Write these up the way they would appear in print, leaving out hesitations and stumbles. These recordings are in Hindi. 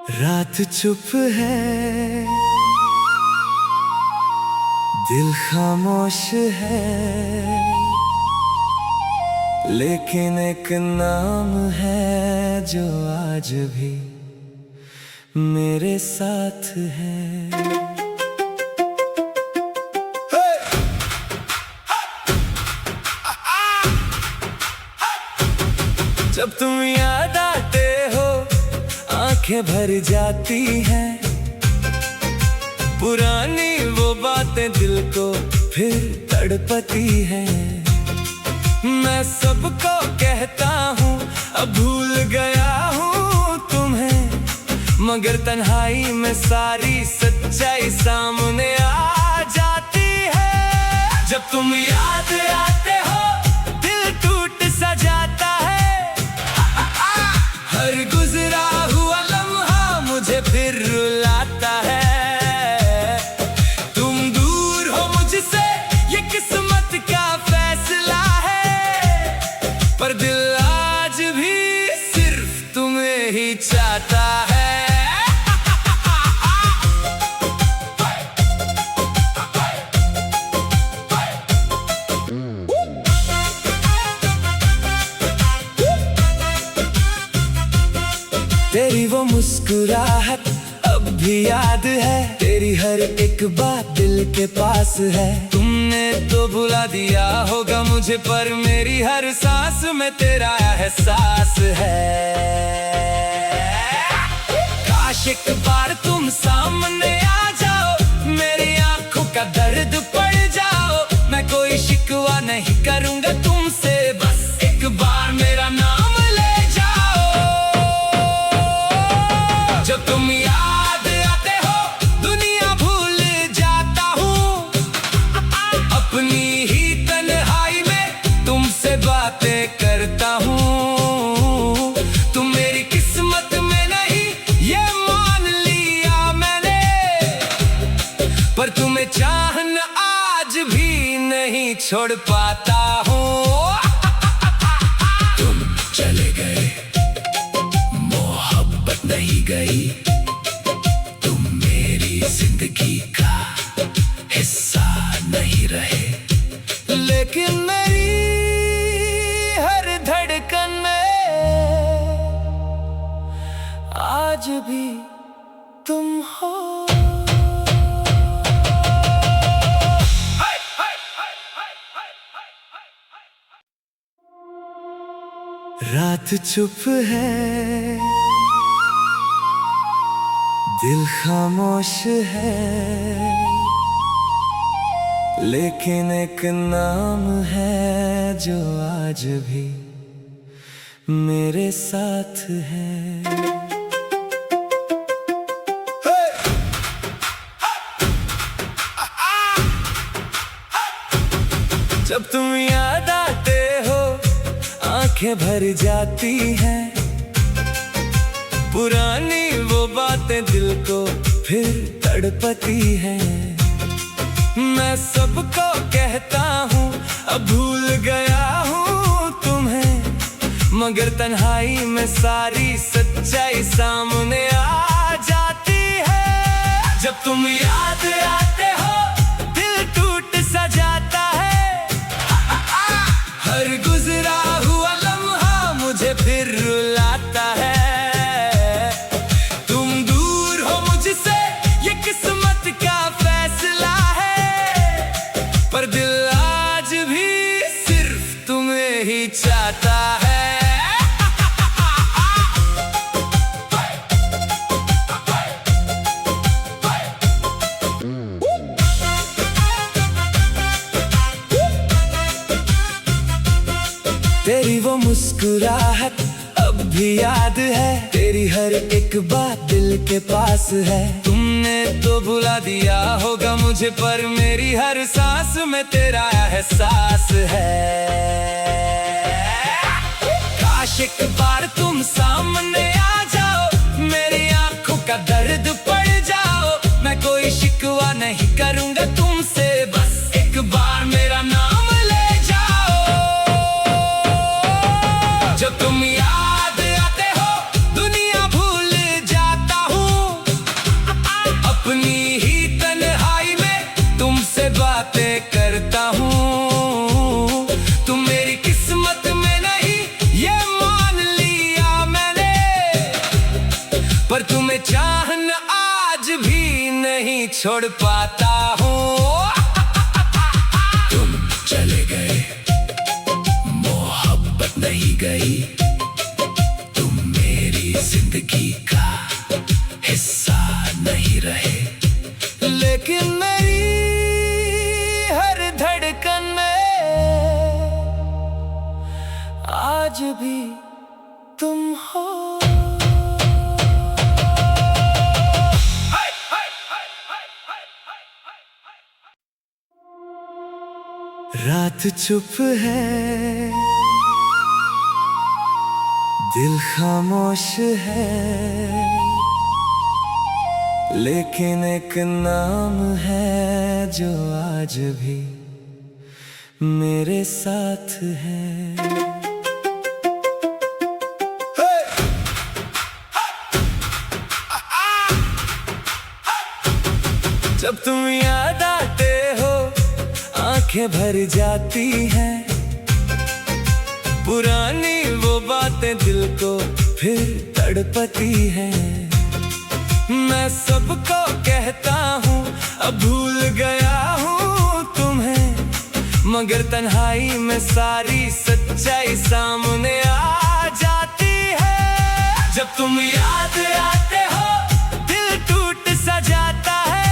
रात चुप है, दिल खामोश है, लेकिन एक नाम है जो आज भी मेरे साथ है। जब तुम याद आते हो आंखें भर जाती हैं, पुरानी वो बातें दिल को फिर तड़पती हैं। मैं सबको कहता हूँ अब भूल गया हूँ तुम्हें, मगर तन्हाई में सारी सच्चाई सामने आ जाती है। जब तुम याद आते हो दिल टूट सा जाता है, हर गुजरा हुआ लम्हा मुझे फिर रुलाता है। तुम दूर हो मुझसे ये किस्मत का फैसला है, पर दिल आज भी सिर्फ तुम्हें ही चाहता है। तेरी वो मुस्कुराहट अब भी याद है, तेरी हर एक बात दिल के पास है। तुमने तो भुला दिया होगा मुझे, पर मेरी हर सांस में तेरा एहसास है। काश एक बार तुम सामने आ जाओ, मेरी आंखों का दर्द पड़ जाओ। मैं कोई शिकवा नहीं करूंगा तुमसे, बस एक बार मेरा नाम ले जाओ। जब तुम याद आते हो दुनिया भूल जाता हूँ, अपनी ही तन्हाई में तुमसे बातें करता हूँ। तुम मेरी किस्मत में नहीं ये मान लिया मैंने, पर तुम्हें चाहना आज भी नहीं छोड़ पाता हूँ। तुम चले गए, मोहब्बत नहीं गई, तुम मेरी जिंदगी का हिस्सा नहीं रहे, लेकिन मेरी हर धड़कन में आज भी तुम हो। रात चुप है, दिल खामोश है, लेकिन एक नाम है जो आज भी मेरे साथ है। जब तुम याद आते हो आंखें भर जाती हैं, पुरानी वो बातें दिल को फिर तड़पती हैं। मैं सबको कहता हूँ अब भूल गया हूँ तुम्हें, मगर तन्हाई में सारी सच्चाई सामने आ जाती है। जब तुम याद आते हो दिल टूट सा जाता है, हर गुजरा हुआ लम्हा मुझे फिर रुलाता है। तुम दूर हो मुझसे ये किस्मत का फैसला है, पर दिल आज भी सिर्फ तुम्हें ही चाहता है। तेरी वो मुस्कुराहट अब भी याद है, तेरी हर एक बात दिल के पास है। तुमने तो भुला दिया होगा मुझे, पर मेरी हर सांस में तेरा एहसास है। काश एक बार तुम सामने आ जाओ, मेरी आंखों का दर्द पड़ जाओ। मैं कोई शिकवा नहीं करूंगा तुमसे, बस एक बार मेरा नाम ले जाओ। जब तुम याद आते हो दुनिया भूल जाता हूँ, पर तुम्हें चाहना आज भी नहीं छोड़ पाता हूँ। तुम चले गए, मोहब्बत नहीं गई, तुम मेरी जिंदगी का हिस्सा नहीं रहे, लेकिन मेरी हर धड़कन में आज भी तुम हो। रात चुप है, दिल खामोश है, लेकिन एक नाम है जो आज भी मेरे साथ है। जब तुम याद आते हो आंखें भर जाती हैं, पुरानी वो बातें दिल को फिर तड़पती हैं। मैं सबको कहता हूँ अब भूल गया हूँ तुम्हें, मगर तन्हाई में सारी सच्चाई सामने आ जाती है। जब तुम याद आते हो दिल टूट सा जाता है,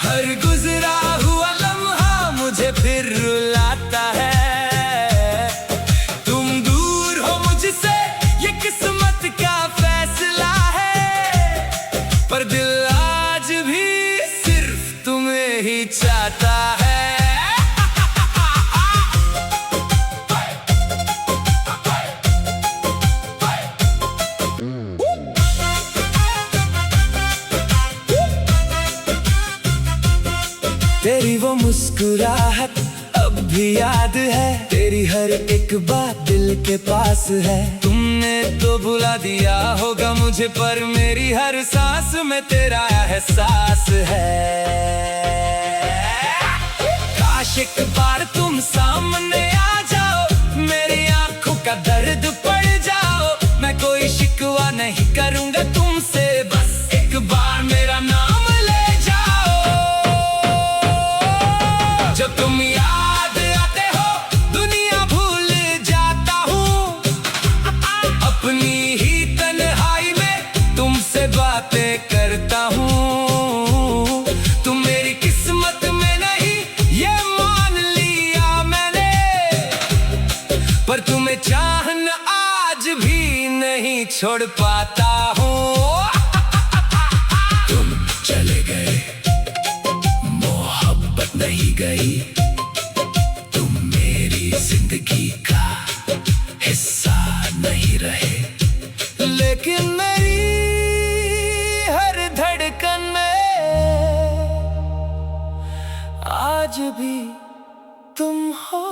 हर गुजरा हुआ लम्हा मुझे फिर रुलाता है। तुम दूर हो मुझसे ये किस्मत का फैसला है, पर दिल आज भी सिर्फ तुम्हें ही चाहता है। तेरी वो मुस्कुराहट अब भी याद है, तेरी हर एक बात दिल के पास है। तुमने तो बुला दिया होगा मुझे, पर मेरी हर सांस में तेरा एहसास है। काश एक बार तुम सामने आ जाओ, मेरी आंखों का दर्द पड़ जाओ। मैं कोई शिकवा नहीं करूंगा तुमसे, बस एक बार मेरा नाम ले जाओ। जब तुम याद आते हो दुनिया भूल जाता हूँ, अपनी ही तन्हाई में तुमसे बातें करता हूँ। तुम मेरी किस्मत में नहीं ये मान लिया मैंने, पर तुम्हें चाहना आज भी नहीं छोड़ पाता हूँ। तुम चले गए, मोहब्बत नहीं गई, तुम मेरी जिंदगी का हिस्सा नहीं रहे, लेकिन मेरी हर धड़कन में आज भी तुम हो।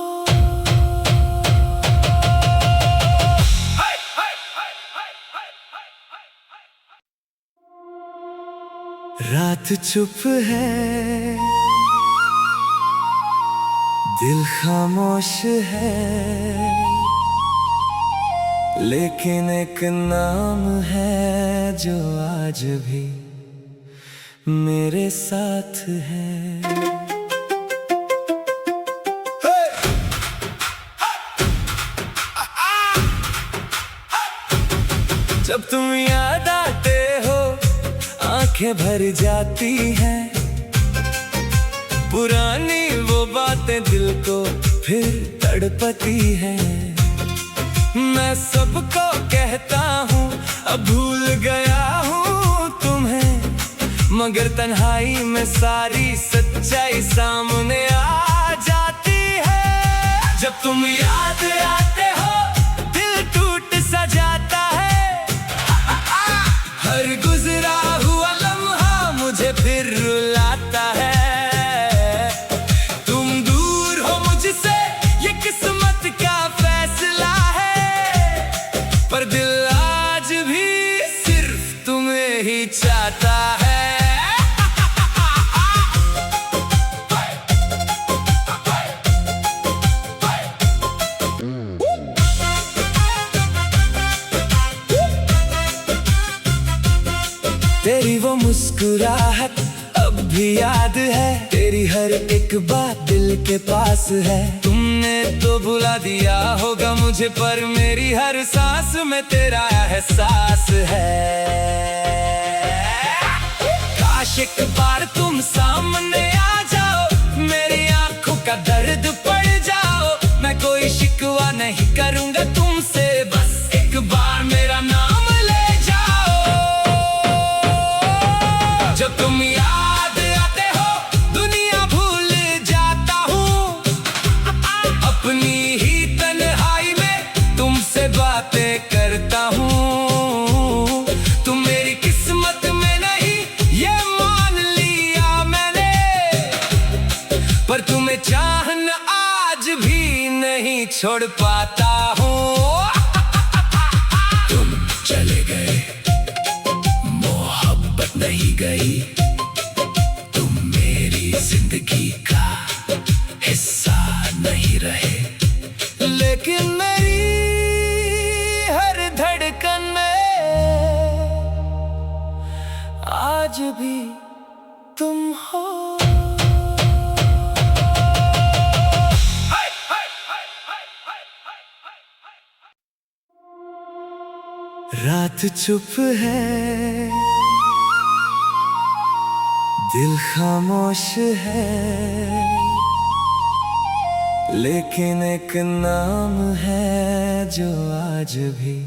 रात चुप है, दिल खामोश है, लेकिन एक नाम है जो आज भी मेरे साथ है। जब तुम याद आते हो आंखें भर जाती हैं, पुरानी वो बातें दिल को फिर तड़पती हैं। मैं सबको कहता हूँ अब भूल गया हूँ तुम्हें, मगर तन्हाई में सारी सच्चाई सामने आ जाती है। जब तुम याद आते हो दिल टूट सा जाता है, हर गुजरा हुआ लम्हा मुझे फिर रुलाता है। तुम दूर हो मुझसे ये किस्मत का फैसला है, पर दिल आज भी सिर्फ तुम्हें ही चाहता है। तेरी वो मुस्कुराहट अब भी याद है, तेरी हर एक बात दिल के पास है। तुमने तो भुला दिया होगा मुझे, पर मेरी हर सांस में तेरा एहसास है। काश एक बार तुम सामने आ जाओ, मेरी आंखों का दर्द पड़ जाओ। मैं कोई शिकवा नहीं करूंगा तुमसे, बस एक बार मेरा नाम ले जाओ। जब तुम याद आते हो दुनिया भूल जाता हूँ, अपनी ही तन्हाई में तुमसे बातें करता हूँ। तुम मेरी किस्मत में नहीं ये मान लिया मैंने, पर तुम्हें चाहना आज भी नहीं छोड़ पाता हूँ। तुम चले गए, मोहब्बत नहीं गई, तुम मेरी जिंदगी का हिस्सा नहीं रहे, लेकिन मेरी हर धड़कन में आज भी तुम हो। रात चुप है, दिल खामोश है, लेकिन एक नाम है जो आज भी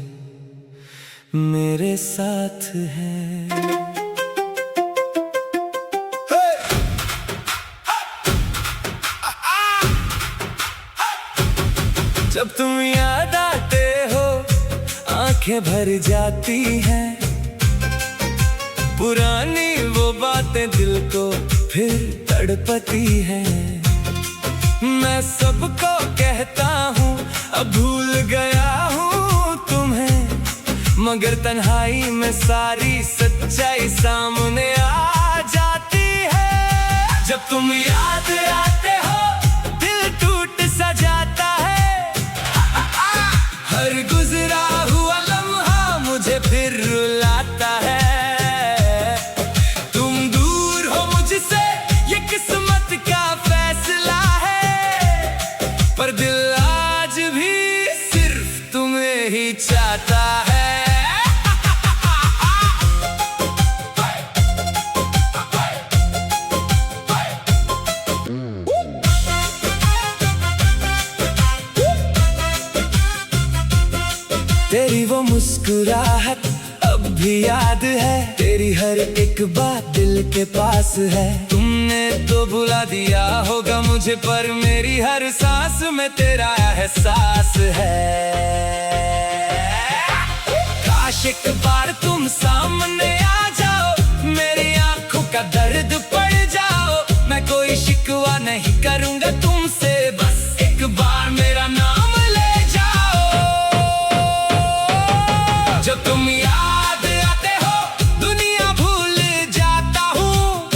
मेरे साथ है। जब तुम याद आते हो आंखें भर जाती हैं, पुरानी वो बातें दिल को फिर तड़पती हैं। मैं सबको कहता हूँ अब भूल गया हूँ तुम्हें, मगर तन्हाई में सारी सच्चाई सामने आ जाती है। जब तुम याद आते हो दिल टूट सा जाता है, हर गुजरा हुआ लम्हा मुझे फिर रुलाता है। तुम दूर हो मुझसे ये किस्मत का फैसला है, पर दिल आज भी सिर्फ तुम्हें ही चाहता है। तेरी वो मुस्कुराहट अब भी याद है, तेरी हर एक बात दिल के पास है। तुमने तो भुला दिया होगा मुझे, पर मेरी हर सांस में तेरा एहसास है। काश एक बार तुम सामने आ जाओ, मेरी आंखों का दर्द पड़ जाओ। मैं कोई शिकवा नहीं करूंगा तुमसे, बस एक बार मेरा नाम ले जाओ। जब तुम याद आते हो दुनिया भूल जाता हूँ,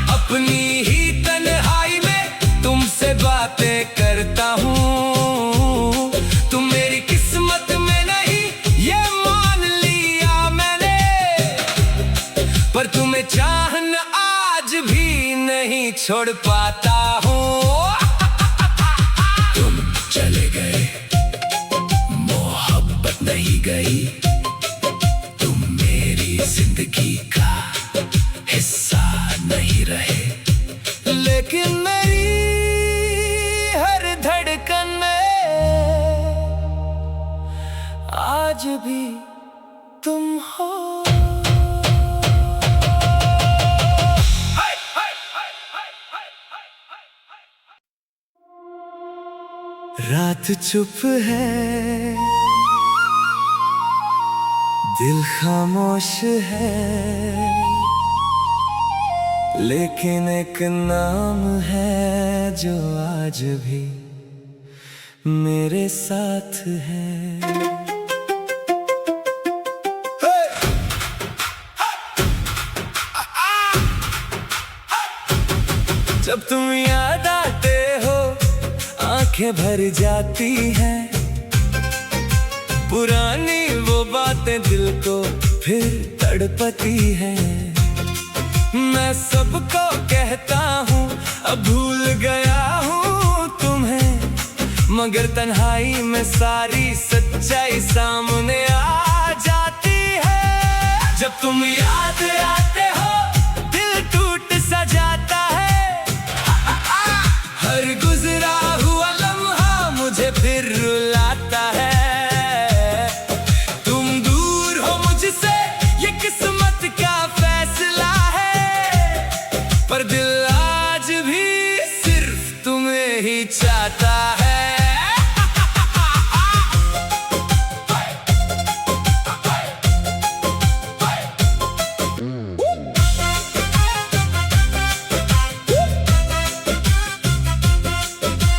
अपनी ही तन्हाई में तुमसे बातें करता हूँ। तुम मेरी किस्मत में नहीं ये मान लिया मैंने, पर तुम्हें चाहना आज भी नहीं छोड़ पाता हूँ। तुम चले गए, मोहब्बत नहीं गई, तुम मेरी जिंदगी का हिस्सा नहीं रहे, लेकिन मेरी हर धड़कन में आज भी तुम हो। रात चुप है, दिल खामोश है, लेकिन एक नाम है जो आज भी मेरे साथ है। जब तुम याद आते हो आंखें भर जाती हैं, पुरानी वो बातें दिल को फिर तड़पती है। मैं सबको कहता हूँ अब भूल गया हूँ तुम्हें, मगर तन्हाई में सारी सच्चाई सामने आ जाती है। जब तुम याद आते हो दिल टूट सा जाता है, हर गुजरा हुआ लम्हा मुझे फिर रुलाता है। तुम दूर हो मुझसे ये किस्मत का फैसला है, पर दिल आज भी सिर्फ तुम्हें ही चाहता है।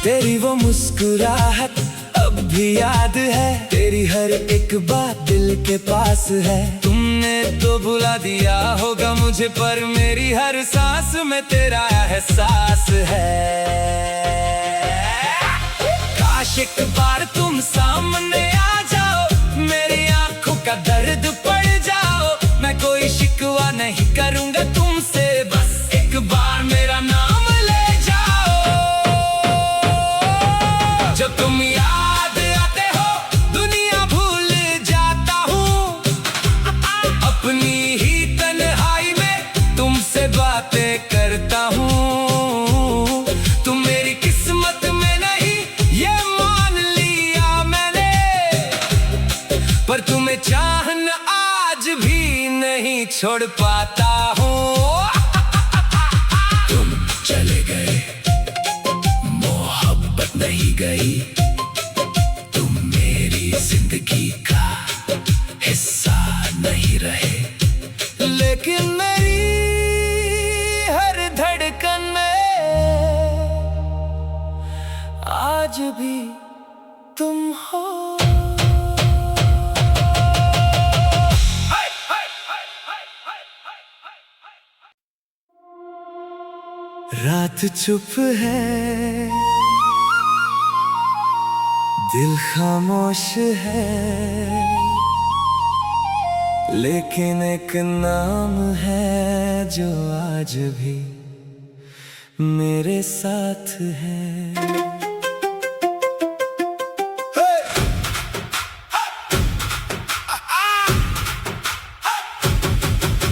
तेरी वो मुस्कुराहट अब भी याद है, तेरी हर एक बात दिल के पास है। तुमने तो भुला दिया होगा मुझे, पर मेरी हर सांस में तेरा एहसास है। काश एक बार तुम सामने आ जाओ, मेरी आंखों का दर्द पड़ जाओ। मैं कोई शिकवा नहीं करूंगा तुमसे, बस एक बार मेरा नाम ले जाओ। जब तुम याद आते हो दुनिया भूल जाता हूँ, अपनी ही तन्हाई में तुमसे बातें करता हूँ। तुम मेरी किस्मत में नहीं ये मान लिया मैंने, पर तुम्हें चाहना आज भी नहीं छोड़ पाता हूँ। तुम चले गए, मोहब्बत नहीं गई, तुम मेरी जिंदगी का हिस्सा नहीं रहे, लेकिन मेरी हर धड़कन में आज भी तुम हो। रात चुप है, दिल खामोश है, लेकिन एक नाम है जो आज भी मेरे साथ है।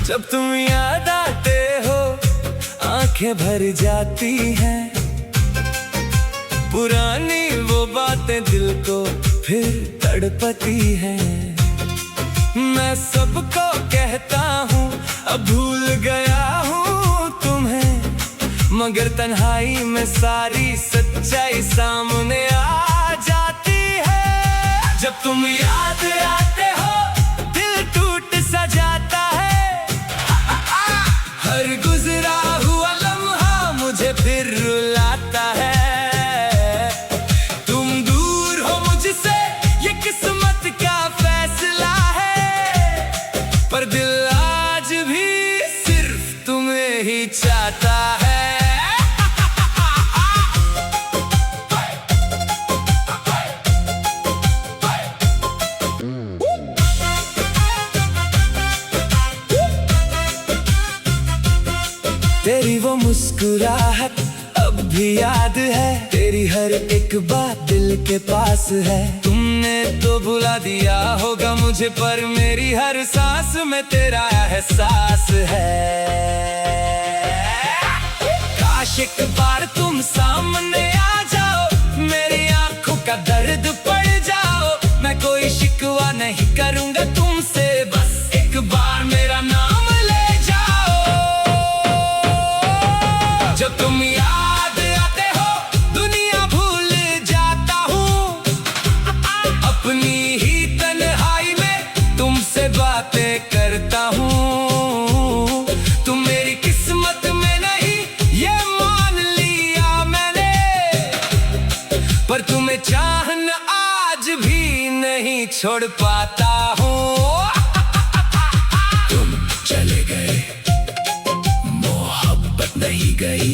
जब तुम याद आते हो आंखें भर जाती हैं, पुरानी वो बातें दिल को फिर तड़पती हैं। मैं सबको कहता हूँ अब भूल गया हूँ तुम्हें, मगर तन्हाई में सारी सच्चाई सामने आ जाती है। जब तुम याद आते हो दिल टूट सा जाता है, हर गुजरा हुआ लम्हा मुझे फिर रुलाता है। तुम दूर हो मुझसे ये किस्मत का फैसला है, पर दिल आज भी सिर्फ तुम्हें ही चाहता है। तेरी वो मुस्कुराहट अब भी याद है, तेरी हर एक बात दिल के पास है। तुमने तो भुला दिया होगा मुझे, पर मेरी हर सांस में तेरा एहसास है। काश एक बार तुम सामने आ जाओ, मेरी आंखों का दर्द पड़ जाओ। मैं कोई शिकवा नहीं करूंगा तुमसे, बस एक बार मेरा नाम ले जाओ। जब तुम याद आते हो दुनिया भूल जाता हूँ, अपनी ही तन्हाई में तुमसे बातें करता हूँ। तुम मेरी किस्मत में नहीं ये मान लिया मैंने, पर तुम्हें चाहना आज भी नहीं छोड़ पाता हूँ। तुम चले गए, मोहब्बत नहीं गई,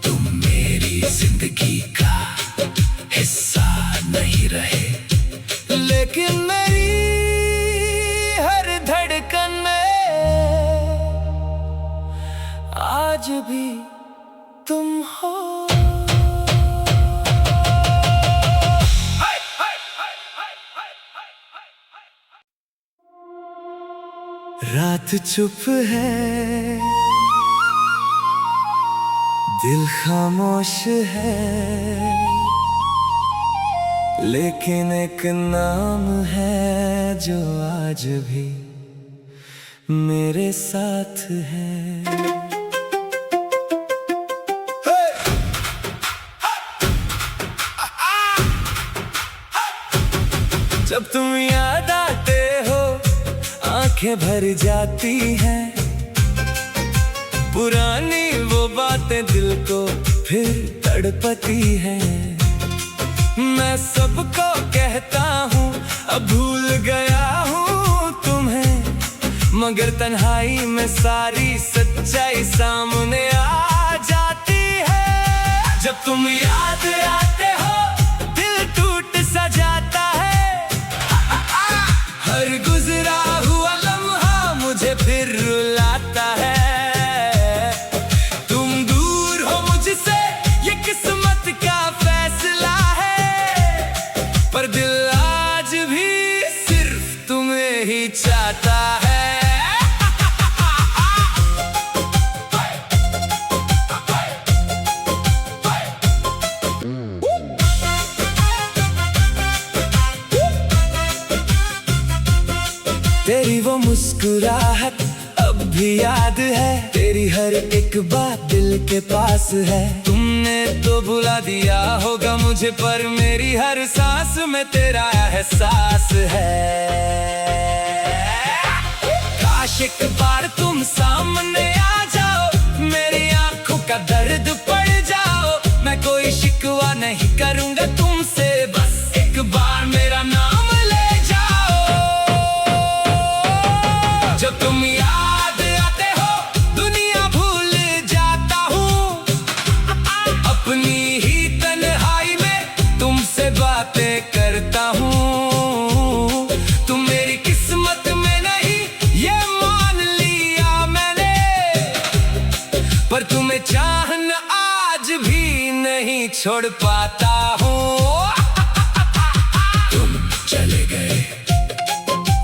तुम मेरी जिंदगी का हिस्सा नहीं रहे, लेकिन मेरी हर आज भी तुम हो। रात चुप है, दिल खामोश है, लेकिन एक नाम है जो आज भी मेरे साथ है। जब तुम याद आते हो आंखें भर जाती हैं, पुरानी वो बातें दिल को फिर तड़पती हैं। मैं सबको कहता हूँ अब भूल गया हूँ तुम्हें, मगर तन्हाई में सारी सच्चाई सामने आ जाती है। जब तुम याद आते हो दिल टूट सा जाता है, हर गुजरा हुआ लम्हा मुझे फिर रुलाता है। तुम दूर हो मुझसे ये किस्मत का फैसला है, पर दिल आज भी सिर्फ तुम्हें ही चाहता है। तेरी वो मुस्कुराहट अब भी याद है, तेरी हर एक बात दिल के पास है। तुमने तो भुला दिया होगा मुझे, पर मेरी हर सांस में तेरा एहसास है। काश एक बार तुम सामने आ जाओ, मेरी आंखों का दर्द पड़ जाओ। मैं कोई शिकवा नहीं करूंगा तुमसे, बस एक बार मेरा नाम ले जाओ। जब तुम याद आते हो दुनिया भूल जाता हूँ, अपनी ही तन्हाई में तुमसे बातें करता हूँ। तुम मेरी किस्मत में नहीं ये मान लिया मैंने, पर तुम्हें चाहना आज भी नहीं छोड़ पाता हूँ। तुम चले गए,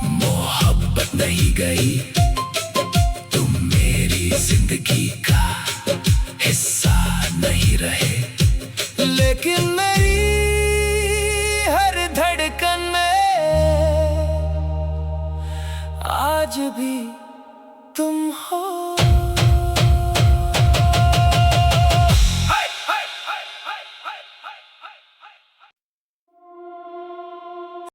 मोहब्बत नहीं गई, तुम मेरी जिंदगी का हिस्सा नहीं रहे, लेकिन मेरी हर धड़कन में आज भी तुम हो।